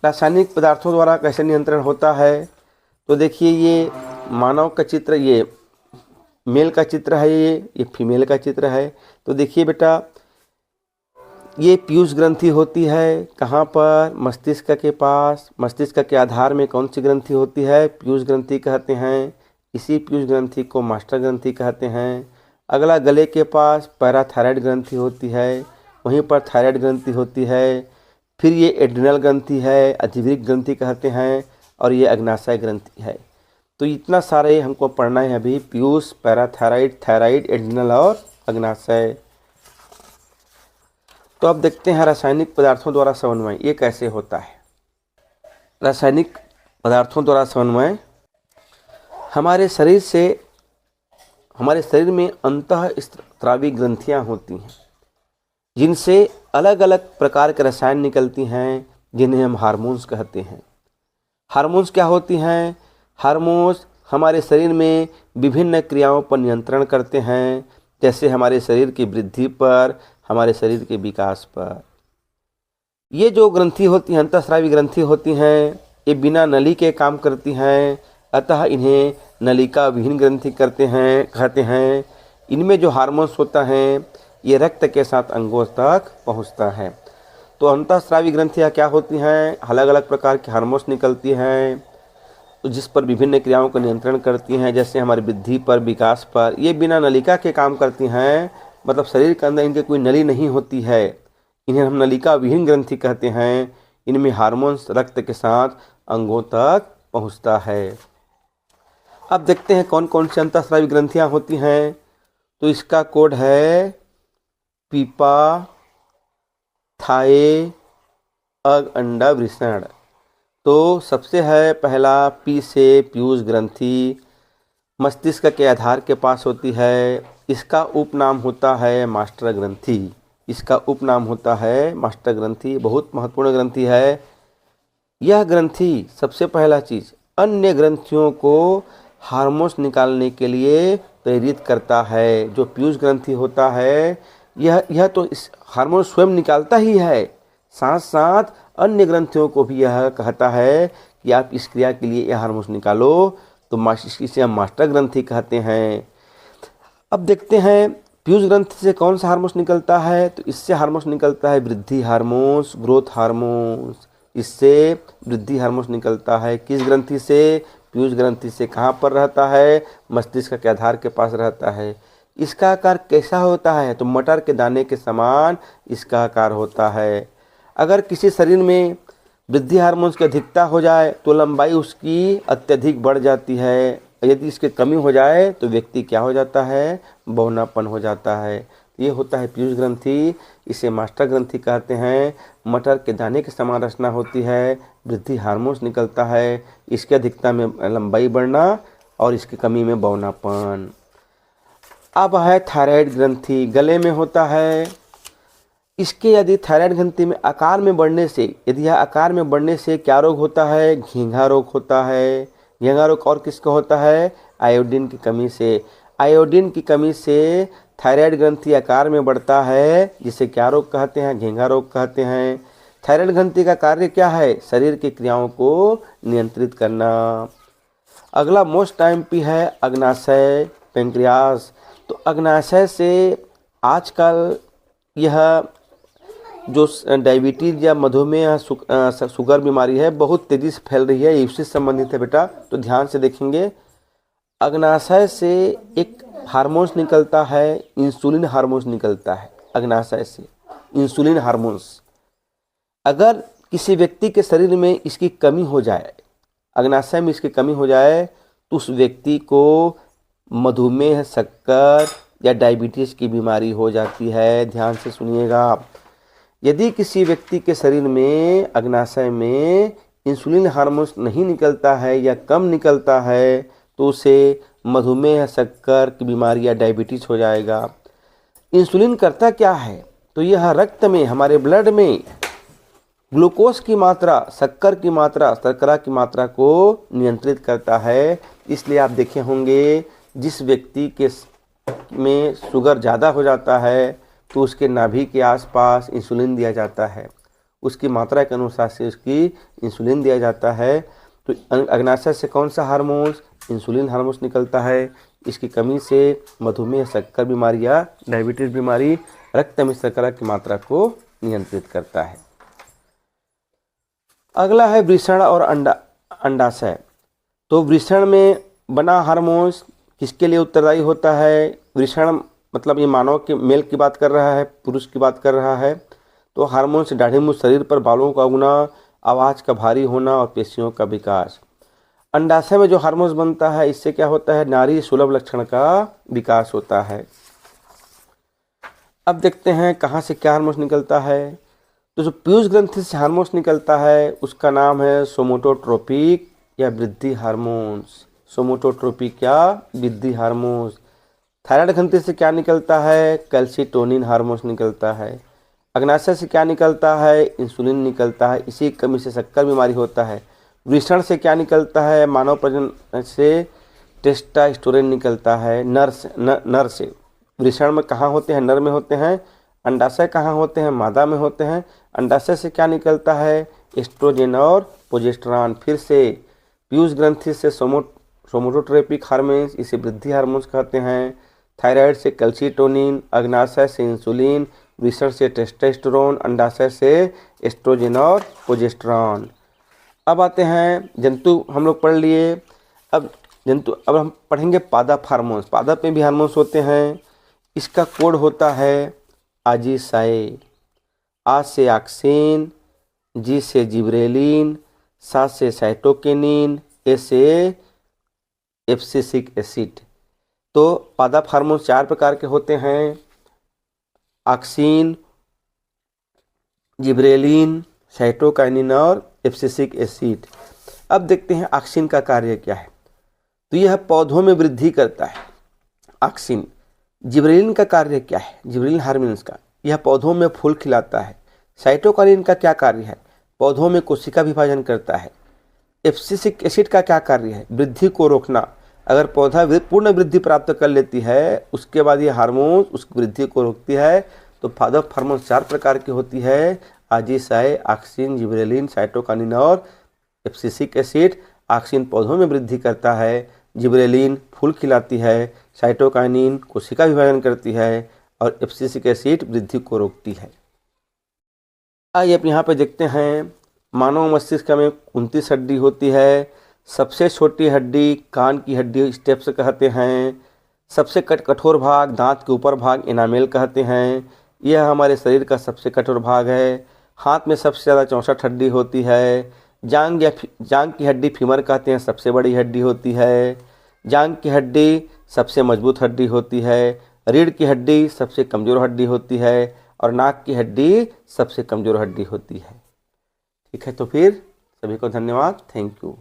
रासायनिक पदार्थों द्वारा कैसे नियंत्रण होता है, तो देखिए ये मानव का चित्र, ये मेल का चित्र है, ये फीमेल का चित्र है। तो देखिए बेटा, ये पीयूष ग्रंथि होती है कहाँ पर, मस्तिष्क के पास। मस्तिष्क के आधार में कौन सी ग्रंथि होती है, पीयूष ग्रंथि कहते हैं। इसी पीयूष ग्रंथि को मास्टर ग्रंथि कहते हैं। अगला गले के पास पैराथायराइड ग्रंथि होती है, वहीं पर थायराइड ग्रंथि होती है। फिर ये एड्रिनल ग्रंथि है, अधिवृक्क ग्रंथि कहते हैं, और ये अग्नाशय ग्रंथि है। तो इतना सारे हमको पढ़ना है अभी, पीयूष, पैराथायराइड, थायराइड, एड्रिनल और अग्नाशय। तो अब देखते हैं रासायनिक पदार्थों द्वारा समन्वय ये कैसे होता है। रासायनिक पदार्थों द्वारा समन्वय हमारे शरीर में अंतःस्रावी ग्रंथियां होती हैं, जिनसे अलग अलग प्रकार के रसायन निकलती हैं, जिन्हें हम हार्मोन्स कहते हैं। हार्मोन्स क्या होती हैं? हार्मोन्स हमारे शरीर में विभिन्न क्रियाओं पर नियंत्रण करते हैं, जैसे हमारे शरीर की वृद्धि पर, हमारे शरीर के विकास पर। ये जो ग्रंथि होती हैं, अंतःस्रावी ग्रंथि होती हैं, ये बिना नली के काम करती हैं, अतः इन्हें नलिका विहीन ग्रंथि कहते हैं। इनमें जो हार्मोन्स होता है ये रक्त के साथ अंगों तक पहुंचता है। तो अंतःस्रावी ग्रंथियाँ क्या होती हैं? अलग अलग प्रकार के हार्मोन्स निकलती हैं, जिस पर विभिन्न क्रियाओं का नियंत्रण करती हैं, जैसे हमारी वृद्धि पर, विकास पर। ये बिना नलिका के काम करती हैं, मतलब शरीर के अंदर इनके कोई नली नहीं होती है। इन्हें हम नलिका विहीन ग्रंथि कहते हैं। इनमें हार्मोन्स रक्त के साथ अंगों तक पहुंचता है। अब देखते हैं कौन कौन सी अंतःस्रावी ग्रंथियां होती हैं। तो इसका कोड है पीपा, थाए, अग, अंडा, वृषण। तो सबसे है पहला पी से पीयूष ग्रंथि, मस्तिष्क के आधार के पास होती है। इसका उपनाम होता है मास्टर ग्रंथि। इसका उपनाम होता है मास्टर ग्रंथि। बहुत महत्वपूर्ण ग्रंथि है यह ग्रंथि। सबसे पहला चीज़, अन्य ग्रंथियों को हार्मोन्स निकालने के लिए प्रेरित करता है। जो पीयूष ग्रंथि होता है यह तो इस हार्मोन स्वयं निकालता ही है, साथ साथ अन्य ग्रंथियों को भी यह कहता है कि आप इस क्रिया के लिए यह हार्मोन्स निकालो। तो इसे हम मास्टर ग्रंथि कहते हैं। अब देखते हैं पीयूष ग्रंथि से कौन सा हार्मोन्स निकलता है। तो इससे हार्मोन्स निकलता है वृद्धि हार्मोन्स, ग्रोथ हार्मोन्स। इससे वृद्धि हार्मोन्स निकलता है। किस ग्रंथि से? पीयूष ग्रंथि से। कहाँ पर रहता है? मस्तिष्क के आधार के पास रहता है। इसका आकार कैसा होता है? तो मटर के दाने के समान इसका आकार होता है। अगर किसी शरीर में वृद्धि हार्मोन्स की अधिकता हो जाए तो लंबाई उसकी अत्यधिक बढ़ जाती है। यदि इसकी कमी हो जाए तो व्यक्ति क्या हो जाता है? बौनापन हो जाता है। ये होता है पीयूष ग्रंथि। इसे मास्टर ग्रंथि कहते हैं। मटर के दाने के समान रचना होती है, वृद्धि हार्मोन्स निकलता है, इसकी अधिकता में लंबाई बढ़ना और इसकी कमी में बौनापन। अब है थायराइड ग्रंथि, गले में होता है। इसके यदि थायराइड ग्रंथि में आकार में बढ़ने से, यदि यह आकार में बढ़ने से क्या रोग होता है? घेंघा रोग होता है। घेंघा रोग और किसका होता है? आयोडीन की कमी से। आयोडीन की कमी से थायराइड ग्रंथि आकार में बढ़ता है, जिसे क्या रोग कहते हैं? घेंघा रोग कहते हैं। थायराइड ग्रंथि का कार्य क्या है? शरीर की क्रियाओं को नियंत्रित करना। अगला मोस्ट एमपी है अग्नाशय, पेंक्रियास। तो अग्नाशय से आजकल यह जो डायबिटीज़ या मधुमेह शुगर बीमारी है बहुत तेज़ी से फैल रही है, इससे संबंधित है बेटा। तो ध्यान से देखेंगे। अग्नाशय से एक हार्मोन्स निकलता है, इंसुलिन हार्मोन्स निकलता है अग्नाशय से, इंसुलिन हार्मोन्स। अगर किसी व्यक्ति के शरीर में इसकी कमी हो जाए, अग्नाशय में इसकी कमी हो जाए, तो उस व्यक्ति को मधुमेह, शक्कर या डायबिटीज़ की बीमारी हो जाती है। ध्यान से सुनिएगा आप। यदि किसी व्यक्ति के शरीर में अग्नाशय में इंसुलिन हार्मोन्स नहीं निकलता है या कम निकलता है, तो उसे मधुमेह, शक्कर की बीमारी या डायबिटीज़ हो जाएगा। इंसुलिन करता क्या है? तो यह रक्त में, हमारे ब्लड में ग्लूकोज की मात्रा, शक्कर की मात्रा, शर्करा की मात्रा को नियंत्रित करता है। इसलिए आप देखे होंगे जिस व्यक्ति के में शुगर ज़्यादा हो जाता है तो उसके नाभि के आसपास इंसुलिन दिया जाता है। उसकी मात्रा के अनुसार से उसकी इंसुलिन दिया जाता है। तो अग्नाशय से कौन सा हार्मोन्स, इंसुलिन हार्मोन्स निकलता है। इसकी कमी से मधुमेह, शक्कर बीमारी या डायबिटीज बीमारी रक्त में शर्करा की मात्रा को नियंत्रित करता है। अगला है वृषण और अंडाशय। तो वृषण में बना हार्मोन्स किसके लिए उत्तरदायी होता है। वृषण मतलब ये मानव के मेल की बात कर रहा है, पुरुष की बात कर रहा है। तो हार्मोन्स दाढ़ी मूंछ शरीर पर बालों का उगना, आवाज़ का भारी होना और पेशियों का विकास। अंडाशय में जो हार्मोन्स बनता है इससे क्या होता है, नारी सुलभ लक्षण का विकास होता है। अब देखते हैं कहाँ से क्या हार्मोन्स निकलता है। तो जो पीयूष ग्रंथि से हार्मोन्स निकलता है उसका नाम है सोमोटोट्रोपिक या वृद्धि हार्मोन्स। सोमोटोट्रोपिक या वृद्धि हार्मोन्स। थायराइड ग्रंथि से क्या निकलता है, कैल्सीटोनिन हार्मोन्स निकलता है। अग्नाशय से क्या निकलता है, इंसुलिन निकलता है। इसी कमी से शक्कर बीमारी होता है। वृषण से क्या निकलता है, मानव प्रजनन से टेस्टोस्टेरोन निकलता है। नर से वृषण में कहाँ होते हैं, नर में होते हैं। अंडाशय कहाँ होते हैं, मादा में होते हैं। अंडाशय से क्या निकलता है, एस्ट्रोजन और प्रोजेस्टेरॉन। फिर से पीयूष ग्रंथि से सोमोटोट्रोपिक हार्मोन्स, इसे वृद्धि हार्मोन्स कहते हैं। थायराइड से कैल्सीटोनिन, अग्नाशय से इंसुलिन, वृषण से टेस्टोस्टेरोन, अंडाशय से एस्ट्रोजन और प्रोजेस्टेरॉन। अब आते हैं जंतु, हम लोग पढ़ लिए। अब हम पढ़ेंगे पादप हार्मोन्स। पादप में भी हार्मोन्स होते हैं। इसका कोड होता है आजीसाए। आ से ऑक्सिन, जी से जिब्रेलिन, सा से साइटोकिनिन, ए से एब्सिसिक एसिड। तो पादप हार्मोन्स 4 प्रकार के होते हैं, ऑक्सिन, जिब्रेलिन, साइटोकाइनिन और एब्सिसिक एसिड। अब देखते हैं ऑक्सिन का कार्य क्या है। तो यह पौधों में वृद्धि करता है, ऑक्सिन। जिब्रेलिन का कार्य क्या है, जिब्रेलिन हार्मोन्स का, यह पौधों में फूल खिलाता है। साइटोकाइनिन का क्या कार्य है, पौधों में कोशिका विभाजन करता है। एब्सिसिक एसिड का क्या कार्य है, वृद्धि को रोकना। अगर पौधा पूर्ण वृद्धि प्राप्त कर लेती है उसके बाद ये हार्मोन उसकी वृद्धि को रोकती है। तो पादप हार्मोन 4 प्रकार की होती है, आजीसाए, ऑक्सिन, जिब्रेलिन, साइटोकाइनिन और एब्सिसिक एसिड। ऑक्सिन पौधों में वृद्धि करता है, जिब्रेलिन फूल खिलाती है, साइटोकाइनिन कोशिका विभाजन करती है और एब्सिसिक एसिड वृद्धि को रोकती है। आइए अब यहाँ पे देखते हैं, मानव मस्तिष्क में 29 हड्डी होती है। सबसे छोटी हड्डी कान की हड्डी स्टेप्स कहते हैं। सबसे कठोर भाग दांत के ऊपर भाग एनामेल कहते हैं। यह हमारे शरीर का सबसे कठोर भाग है। हाथ में सबसे ज़्यादा 64 हड्डी होती है। जांघ की हड्डी फीमर कहते हैं, सबसे बड़ी हड्डी होती है। जांघ की हड्डी सबसे मजबूत हड्डी होती है। रीढ़ की हड्डी सबसे कमज़ोर हड्डी होती है और नाक की हड्डी सबसे कमज़ोर हड्डी होती है। ठीक है, तो फिर सभी को धन्यवाद, थैंक यू।